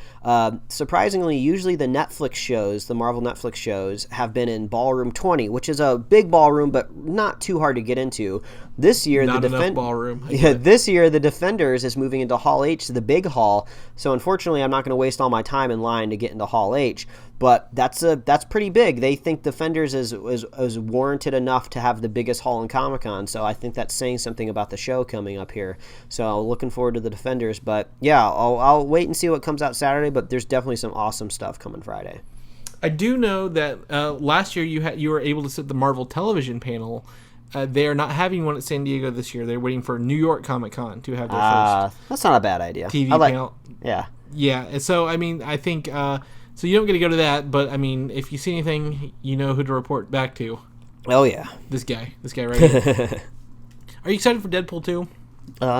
Surprisingly, usually the Netflix shows, the Marvel Netflix shows, have been in Ballroom 20, which is a big ballroom, but not too hard to get into. to. This year, Not enough ballroom. This year, the Defenders is moving into Hall H, the big hall. So unfortunately, I'm not going to waste all my time in line to get into Hall H. But that's pretty big. They think Defenders is warranted enough to have the biggest hall in Comic-Con. So I think that's saying something about the show coming up here. So looking forward to the Defenders. But yeah, I'll wait and see what comes out Saturday. But there's definitely some awesome stuff coming Friday. I do know that last year you were able to sit the Marvel television panel. They are not having one at San Diego this year. They're waiting for New York Comic Con to have their first. That's not a bad idea. TV panel. Yeah. Yeah. And so I mean, I think so. You don't get to go to that, but I mean, if you see anything, you know who to report back to. Oh yeah. This guy right here. Are you excited for Deadpool 2?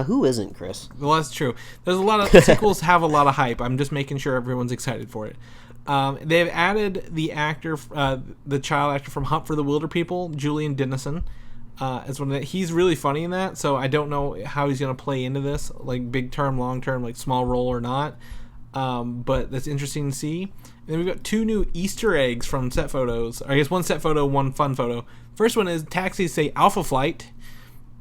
Who isn't, Chris? Well, that's true. There's a lot of sequels have a lot of hype. I'm just making sure everyone's excited for it. They've added the actor, the child actor from Hunt for the Wilder People, Julian Dennison, as one of he's really funny in that. So I don't know how he's going to play into this, like big term, long term, like small role or not. But that's interesting to see. And then we've got 2 new Easter eggs from set photos. Or I guess one set photo, one fun photo. First one is taxis say Alpha Flight,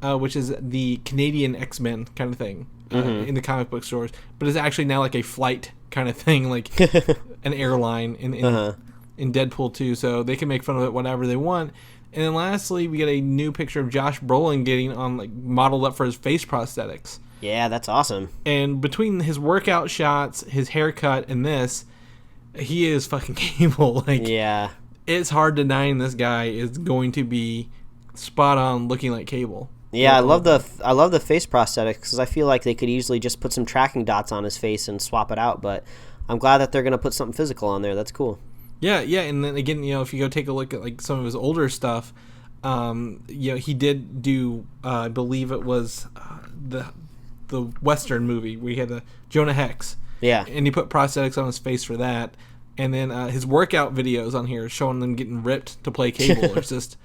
which is the Canadian X-Men kind of thing in the comic book stores, but it's actually now like a flight kind of thing, like an airline in Deadpool 2, so they can make fun of it whatever they want. And then lastly, we get a new picture of Josh Brolin getting on like modeled up for his face prosthetics. Yeah, that's awesome. And between his workout shots, his haircut, and this, he is fucking Cable. Like, yeah, it's hard denying this guy is going to be spot on looking like Cable. Yeah, I love the face prosthetics because I feel like they could easily just put some tracking dots on his face and swap it out. But I'm glad that they're going to put something physical on there. That's cool. Yeah, and then again, if you go take a look at like some of his older stuff, he did do, I believe it was the Western movie where he had the Jonah Hex. Yeah, and he put prosthetics on his face for that. And then his workout videos on here showing them getting ripped to play Cable. It's just.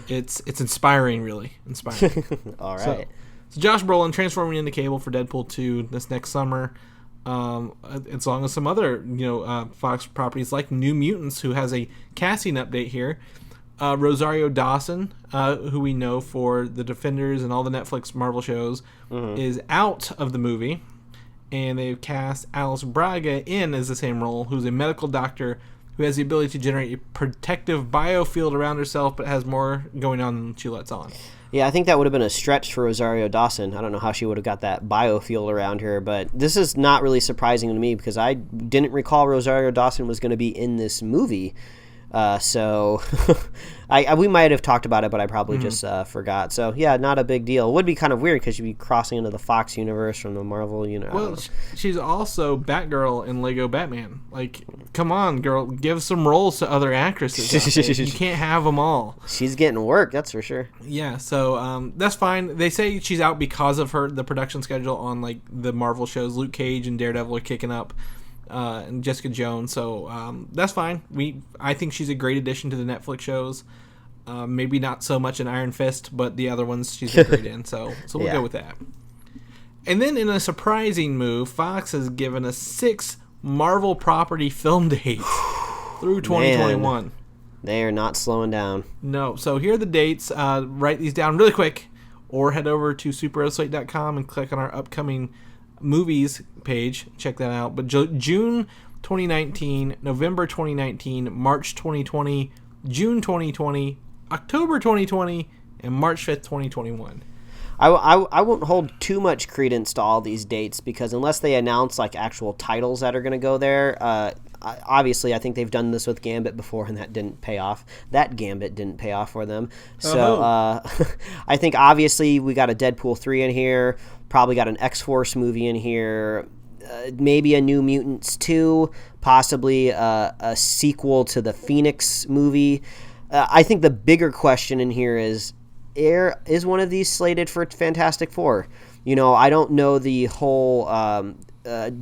It's inspiring, really inspiring. All right. So Josh Brolin transforming into Cable for Deadpool 2 this next summer, as long as some other Fox properties like New Mutants, who has a casting update here. Rosario Dawson, who we know for the Defenders and all the Netflix Marvel shows, is out of the movie, and they've cast Alice Braga in as the same role, who's a medical doctor who has the ability to generate a protective biofield around herself, but has more going on than she lets on. Yeah, I think that would have been a stretch for Rosario Dawson. I don't know how she would have got that biofield around her, but this is not really surprising to me because I didn't recall Rosario Dawson was going to be in this movie. So we might have talked about it, but I probably just forgot. So yeah, not a big deal. It would be kind of weird because you'd be crossing into the Fox universe from the Marvel universe. Well, she's also Batgirl in Lego Batman. Like, come on, girl, give some roles to other actresses. You can't have them all. She's getting work, that's for sure. Yeah, so that's fine. They say she's out because of the production schedule on like the Marvel shows. Luke Cage and Daredevil are kicking up. And Jessica Jones, so that's fine. I think she's a great addition to the Netflix shows. Maybe not so much in Iron Fist, but the other ones she's been great in. So we'll go with that. And then in a surprising move, Fox has given us 6 Marvel property film dates through 2021. Man, they are not slowing down. No. So here are the dates. Write these down really quick, or head over to superheroslate.com and click on our upcoming movies page, check that out. But June 2019, November 2019, March 2020, June 2020, October 2020, and March 5th, 2021. I won't hold too much credence to all these dates because unless they announce like actual titles that are going to go there, obviously I think they've done this with Gambit before and that didn't pay off. That Gambit didn't pay off for them. So I think obviously we got a Deadpool 3 in here, probably got an X-Force movie in here, maybe a New Mutants 2, possibly a sequel to the Phoenix movie. I think the bigger question in here is one of these slated for Fantastic Four? I don't know the whole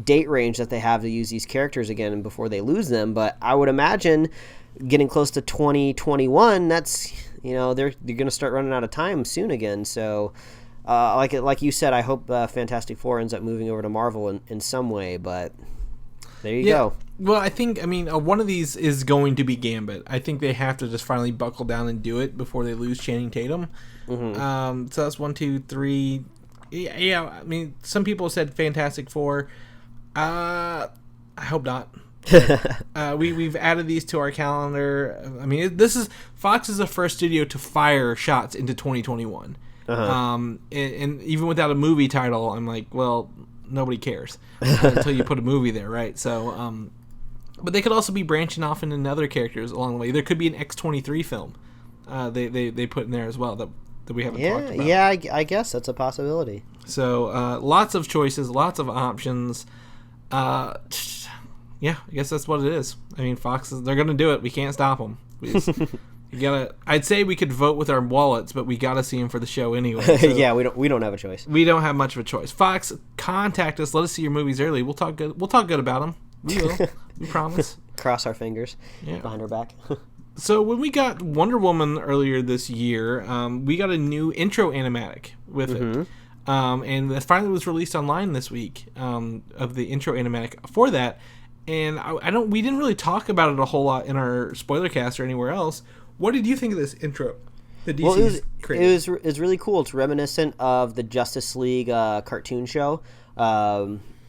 date range that they have to use these characters again before they lose them, but I would imagine getting close to 2021, that's, they're going to start running out of time soon again. So like you said, I hope Fantastic Four ends up moving over to Marvel in some way, but there you go. Well, one of these is going to be Gambit. I think they have to just finally buckle down and do it before they lose Channing Tatum. So that's 1, 2, 3. Yeah, I mean, some people said Fantastic Four. I hope not. We've added these to our calendar. I mean, Fox is the first studio to fire shots into 2021. And even without a movie title, I'm like, well, nobody cares until you put a movie there, right? So, but they could also be branching off into other characters along the way. There could be an X-23 film they put in there as well that we haven't talked about. Yeah, I guess that's a possibility. So lots of choices, lots of options. Yeah, I guess that's what it is. I mean, Fox they're going to do it. We can't stop them. I'd say we could vote with our wallets, but we got to see them for the show anyway. So yeah, we don't have a choice. We don't have much of a choice. Fox, contact us. Let us see your movies early. We'll talk good about them. We will. We promise. Cross our fingers behind our back. So when we got Wonder Woman earlier this year, we got a new intro animatic with it. And that finally was released online this week, of the intro animatic for that. And we didn't really talk about it a whole lot in our Spoilercast or anywhere else. What did you think of this intro? The DC's created? It was really cool. It's reminiscent of the Justice League cartoon show.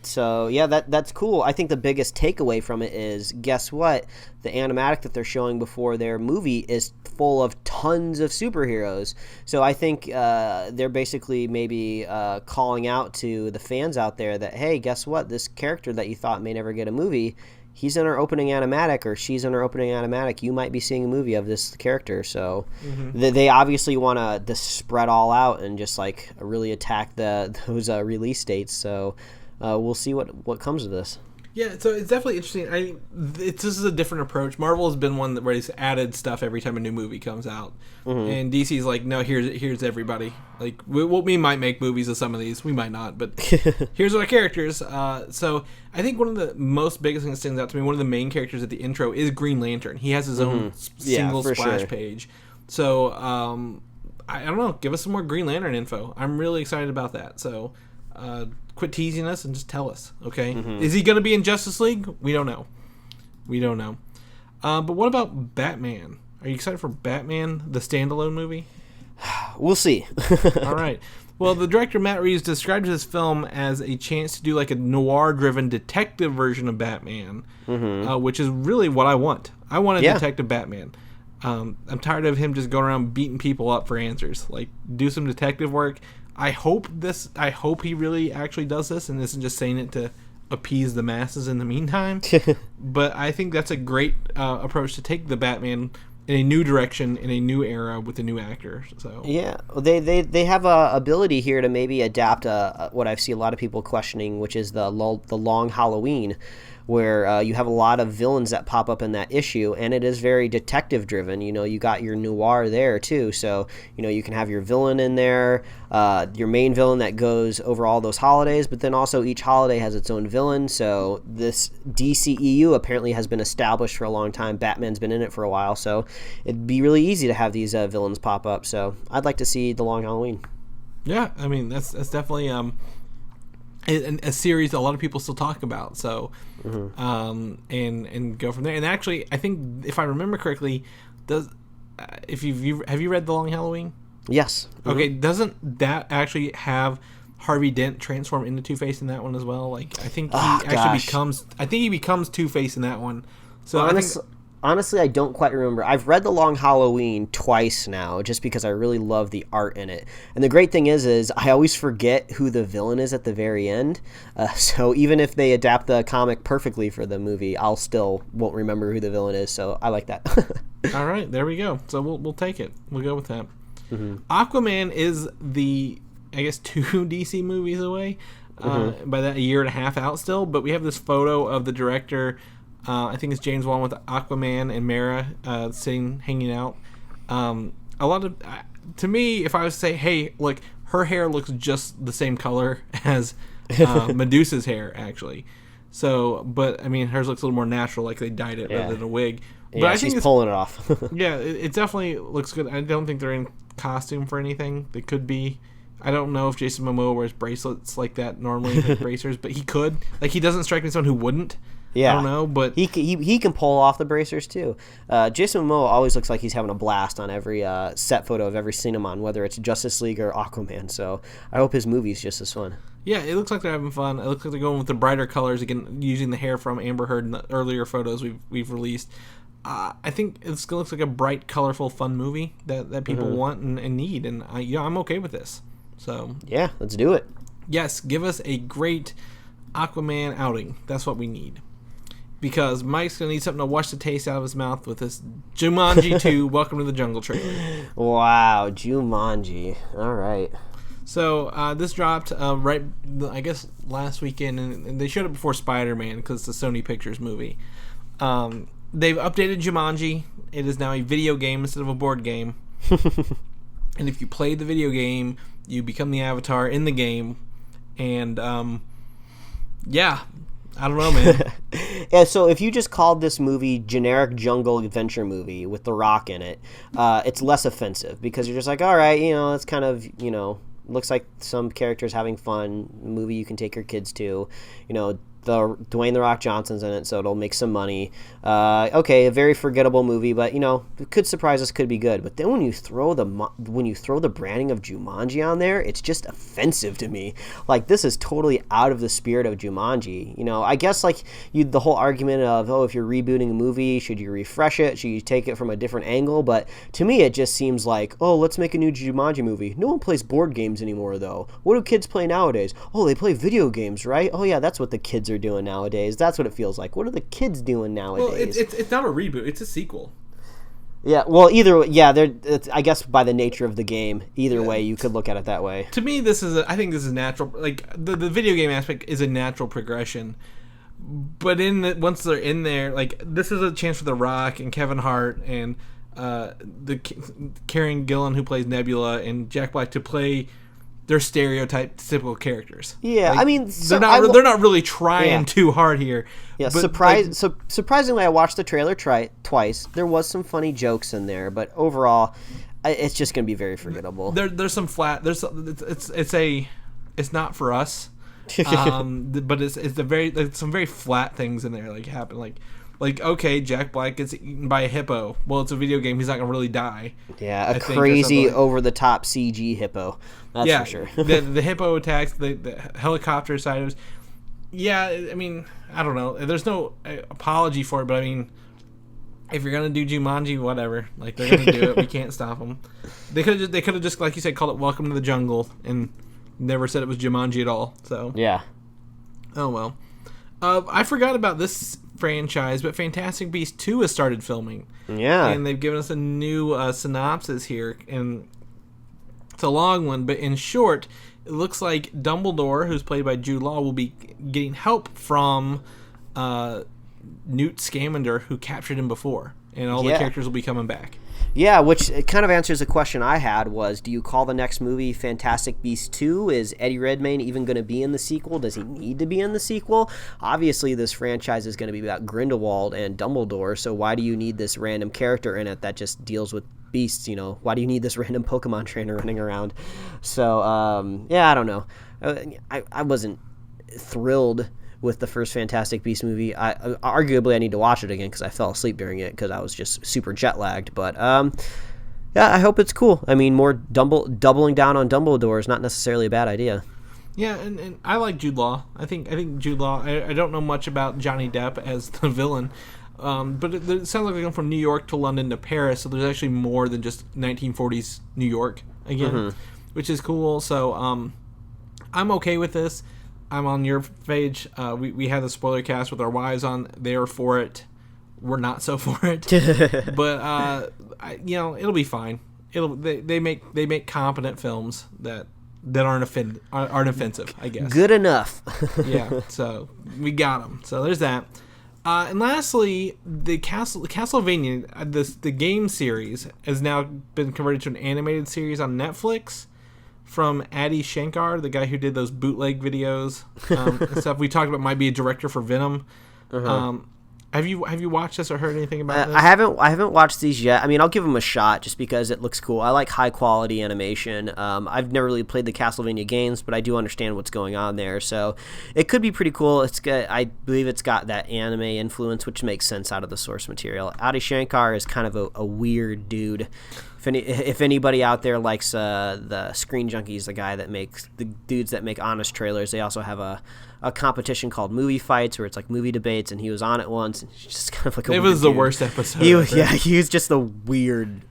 So yeah, that's cool. I think the biggest takeaway from it is, guess what? The animatic that they're showing before their movie is full of tons of superheroes. So I think they're basically maybe calling out to the fans out there that, hey, guess what? This character that you thought may never get a movie, he's in our opening animatic, or she's in our opening animatic. You might be seeing a movie of this character. So they obviously want to spread all out and just like really attack those release dates. So we'll see what comes of this. Yeah, so it's definitely interesting. This is a different approach. Marvel has been one where it's added stuff every time a new movie comes out, and DC's like, no, here's everybody. Like, we might make movies of some of these, we might not, but here's our characters. So I think one of the most biggest things that stands out to me, one of the main characters at the intro is Green Lantern. He has his own single splash page. So I don't know. Give us some more Green Lantern info. I'm really excited about that. So. Quit teasing us and just tell us, okay? Is he going to be in Justice League? We don't know. But what about Batman? Are you excited for Batman, the standalone movie? We'll see. All right. Well, the director, Matt Reeves, described his film as a chance to do like a noir-driven detective version of Batman, which is really what I want. I want a detective Batman. I'm tired of him just going around beating people up for answers. Like, do some detective work. I hope he really actually does this and isn't just saying it to appease the masses in the meantime. But I think that's a great approach to take the Batman in a new direction, in a new era with a new actor. So yeah, they have a ability here to maybe adapt what I've seen a lot of people questioning, which is the long Halloween, where you have a lot of villains that pop up in that issue, and it is very detective driven. You know, you got your noir there too, so you know you can have your villain in there, your main villain that goes over all those holidays, but then also each holiday has its own villain. So this DCEU apparently has been established for a long time. Batman's been in it for a while, so it'd be really easy to have these villains pop up. So I'd like to see the long Halloween. Yeah, I mean that's definitely a series a lot of people still talk about. So and go from there. And actually, I think if I remember correctly, have you read The Long Halloween? Yes. Okay, doesn't that actually have Harvey Dent transform into Two-Face in that one as well? Like, I think he becomes Two-Face in that one. So honestly, I don't quite remember. I've read The Long Halloween twice now, just because I really love the art in it. And the great thing is I always forget who the villain is at the very end. So even if they adapt the comic perfectly for the movie, I'll still won't remember who the villain is. So I like that. All right, there we go. So we'll take it. We'll go with that. Aquaman is I guess 2 DC movies away. By that, a year and a half out still. But we have this photo of the director. I think it's James Wan with Aquaman and Mera sitting, hanging out. A lot of, to me, if I was to say, hey, look, her hair looks just the same color as Medusa's hair, actually. So, but I mean, hers looks a little more natural, like they dyed it rather than a wig. But I think she's pulling it off. Yeah, it definitely looks good. I don't think they're in costume for anything. They could be. I don't know if Jason Momoa wears bracelets like that normally, like bracers, but he could. Like, he doesn't strike me as someone who wouldn't. Yeah. I don't know, but he can pull off the bracers too. Jason Momoa always looks like he's having a blast on every set photo I've ever seen him on, whether it's Justice League or Aquaman. So I hope his movie's just as fun. Yeah, it looks like they're having fun. It looks like they're going with the brighter colors again, using the hair from Amber Heard in the earlier photos we've released. I think it looks like a bright, colorful, fun movie that people want and need, and I'm okay with this. So yeah, let's do it. Yes, give us a great Aquaman outing. That's what we need. Because Mike's going to need something to wash the taste out of his mouth with this Jumanji 2 Welcome to the Jungle trailer. Wow, Jumanji. All right. So this dropped right, I guess, last weekend, and they showed it before Spider-Man because it's a Sony Pictures movie. They've updated Jumanji. It is now a video game instead of a board game. And if you play the video game, you become the avatar in the game. And, yeah, I don't know, man. Yeah, so if you just called this movie generic jungle adventure movie with The Rock in it, it's less offensive because you're just like, all right, it's kind of, looks like some characters having fun, movie you can take your kids to, the Dwayne The Rock Johnson's in it, so it'll make some money. Okay, a very forgettable movie, but it could surprise us, could be good. But then when you throw the branding of Jumanji on there, it's just offensive to me. Like, this is totally out of the spirit of Jumanji. I guess the whole argument of, if you're rebooting a movie, should you refresh it? Should you take it from a different angle? But to me, it just seems like, let's make a new Jumanji movie. No one plays board games anymore, though. What do kids play nowadays? They play video games, right? Oh yeah, that's what the kids are doing nowadays. That's what it feels like. What are the kids doing nowadays? Well, it's not a reboot. It's a sequel. Yeah. Well, I guess by the nature of the game, either way, you could look at it that way. To me, I think this is natural. Like the video game aspect is a natural progression. But once they're in there, like this is a chance for The Rock and Kevin Hart and the Karen Gillan who plays Nebula and Jack Black to play their stereotype typical characters. Yeah, like, I mean, they're not really trying too hard here. Yeah, surprisingly, I watched the trailer twice. There was some funny jokes in there, but overall, it's just going to be very forgettable. There's some flat. It's not for us. But it's some very flat things in there like happen like okay, Jack Black gets eaten by a hippo. Well, it's a video game. He's not gonna really die. Yeah, a crazy over the top CG hippo. That's for sure. the hippo attacks the helicopter side of it. Yeah, I mean, I don't know. There's no apology for it, but I mean, if you're gonna do Jumanji, whatever. Like they're gonna do it. We can't stop them. They could have just like you said, called it Welcome to the Jungle and never said it was Jumanji at all. So yeah. Oh well. I forgot about this franchise, but Fantastic Beasts 2 has started filming. Yeah. And they've given us a new synopsis here, and it's a long one, but in short, it looks like Dumbledore, who's played by Jude Law, will be getting help from Newt Scamander, who captured him before, and all the characters will be coming back. Yeah, which kind of answers a question I had was, do you call the next movie Fantastic Beasts 2? Is Eddie Redmayne even going to be in the sequel? Does he need to be in the sequel? Obviously, this franchise is going to be about Grindelwald and Dumbledore, so why do you need this random character in it that just deals with beasts, Why do you need this random Pokemon trainer running around? So, I don't know. I wasn't thrilled with the first Fantastic Beasts movie. Arguably, I need to watch it again because I fell asleep during it because I was just super jet lagged. But I hope it's cool. I mean, more doubling down on Dumbledore is not necessarily a bad idea. Yeah, and I like Jude Law. I think Jude Law. I don't know much about Johnny Depp as the villain, but it sounds like they're going from New York to London to Paris. So there's actually more than just 1940s New York again, which is cool. So I'm okay with this. I'm on your page. We had the Spoilercast with our wives on. They are for it. We're not so for it. But it'll be fine. They make competent films that aren't offensive, I guess. Good enough. Yeah. So we got them. So there's that. And lastly, the Castlevania, the game series, has now been converted to an animated series on Netflix. From Adi Shankar, the guy who did those bootleg videos and stuff. We talked about might be a director for Venom. I Have you watched this or heard anything about this? I haven't watched these yet. I mean, I'll give them a shot just because it looks cool. I like high quality animation. I've never really played the Castlevania games, but I do understand what's going on there, so it could be pretty cool. I believe it's got that anime influence, which makes sense out of the source material. Adi Shankar is kind of a weird dude. If anybody out there likes the Screen Junkies, the guy that makes the dudes that make honest trailers, they also have a competition called Movie Fights where it's like movie debates, and he was on it once. And he's just kind of like it was the worst episode. He was just a weird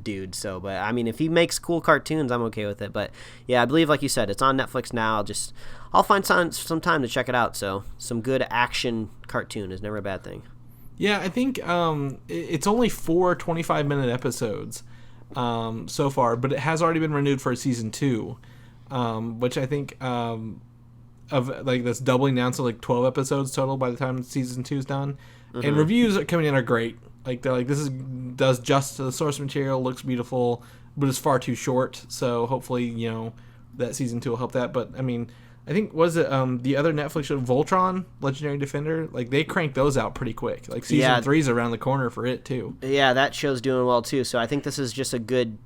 dude. So, but I mean, if he makes cool cartoons, I'm okay with it. But yeah, I believe, like you said, it's on Netflix now. I'll find some time to check it out. So, some good action cartoon is never a bad thing. Yeah, I think it's only 4 25-minute episodes so far, but it has already been renewed for season 2, which I think of like that's doubling down to like 12 episodes total by the time season 2 is done. And reviews coming in are great. Like they're like, does justice to the source material, looks beautiful, but it's far too short. So hopefully that season 2 will help that. But I mean, I think the other Netflix show, Voltron, Legendary Defender, like they cranked those out pretty quick. Like season 3 is around the corner for it too. Yeah, that show's doing well too. So I think this is just a good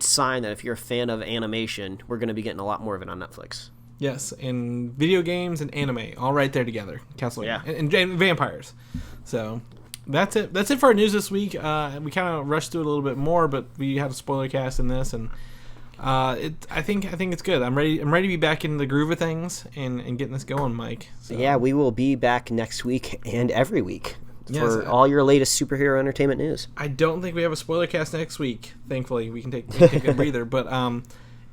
sign that if you're a fan of animation, we're going to be getting a lot more of it on Netflix. Yes, and video games and anime all right there together. Castlevania and vampires. So that's it. That's it for our news this week. We kind of rushed through it a little bit more, but we had a spoiler cast in this, and I think it's good. I'm ready to be back in the groove of things and getting this going, Mike. So. Yeah, we will be back next week and every week for all your latest superhero entertainment news. I don't think we have a spoiler cast next week. Thankfully, we can take a breather. But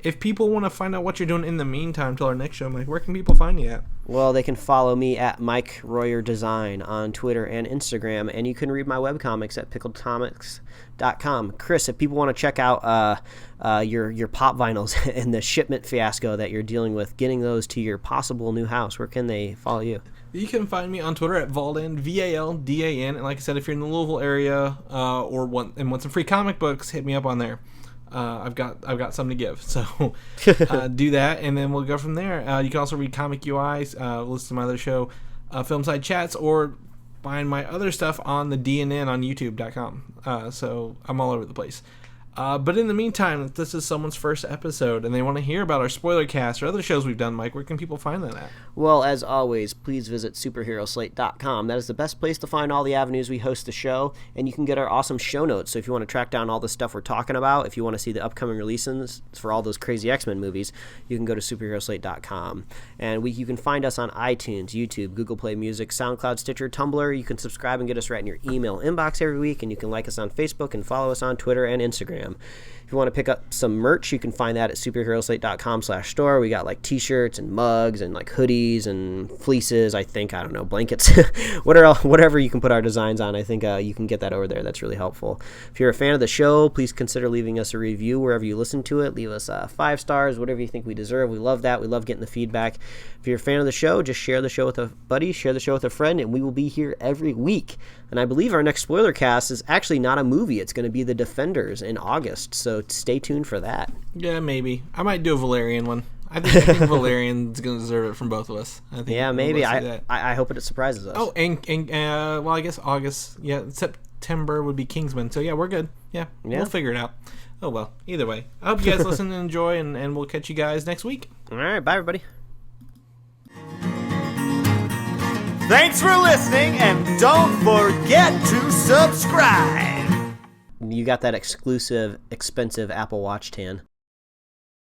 if people want to find out what you're doing in the meantime till our next show, Mike, where can people find you at? Well, they can follow me at Mike Royer Design on Twitter and Instagram, and you can read my webcomics at pickledcomics.com. Chris, if people want to check out your pop vinyls and the shipment fiasco that you're dealing with, getting those to your possible new house, where can they follow you? You can find me on Twitter at Valdan, VALDAN, and like I said, if you're in the Louisville area or want some free comic books, hit me up on there. I've got some to give, so do that, and then we'll go from there. You can also read Comic UIs, listen to my other show, Filmside Chats, or find my other stuff on the DNN on YouTube.com. So I'm all over the place. But in the meantime, if this is someone's first episode and they want to hear about our spoiler cast or other shows we've done, Mike, where can people find that at? Well, as always, please visit superheroslate.com. That is the best place to find all the avenues we host the show, and you can get our awesome show notes. So if you want to track down all the stuff we're talking about, if you want to see the upcoming releases for all those crazy X-Men movies, you can go to superheroslate.com. And you can find us on iTunes, YouTube, Google Play Music, SoundCloud, Stitcher, Tumblr. You can subscribe and get us right in your email inbox every week, and you can like us on Facebook and follow us on Twitter and Instagram. If you want to pick up some merch, you can find that at superheroslate.com/store. We got like t-shirts and mugs and like hoodies and fleeces, I don't know, blankets, whatever you can put our designs on. I think you can get that over there. That's really helpful. If you're a fan of the show, please consider leaving us a review wherever you listen to it. Leave us 5 stars, whatever you think we deserve. We love that. We love getting the feedback. If you're a fan of the show, just share the show with a buddy, share the show with a friend, and we will be here every week. And I believe our next spoiler cast is actually not a movie. It's going to be The Defenders in August, so stay tuned for that. Yeah, maybe. I might do a Valerian one. I think Valerian's going to deserve it from both of us. I think yeah, maybe. I hope it surprises us. Oh, and well, I guess August. Yeah, September would be Kingsman. So, yeah, we're good. Yeah, we'll figure it out. Oh, well, either way. I hope you guys listen and enjoy, and we'll catch you guys next week. All right, bye, everybody. Thanks for listening, and don't forget to subscribe. You got that exclusive, expensive Apple Watch tan.